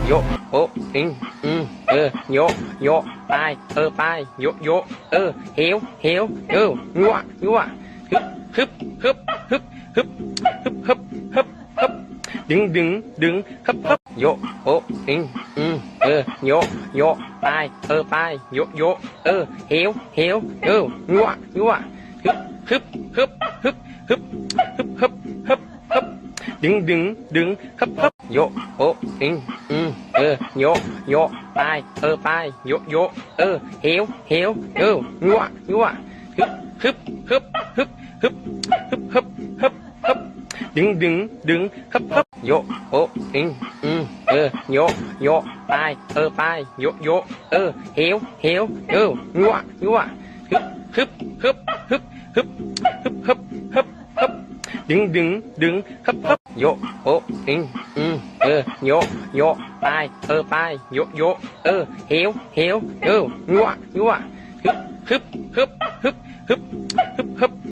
โยโอโยโยไปไปโยโยเหวงัวฮึบฮึบฮึบฮึบฮึบฮึบฮึบฮึบดึงฮึบโยโอโยไปไปโยเหวงัวฮึบฮึบฮึบฮึบฮึบฮึบฮึบฮึบดึงฮึบโยโอโยไปไปโยเหวงัวฮึบฮึบฮึบฮึบฮึบฮึบฮึบฮึบดึงฮึบโยโอโยไปไปโยเหวงัวฮึบฮึบฮึบฮึบฮึบฮึบฮึบฮึบดึงฮึบโยโอโยไปไปโยเหวงัวฮึบฮึบฮึบฮึบฮึบฮึบ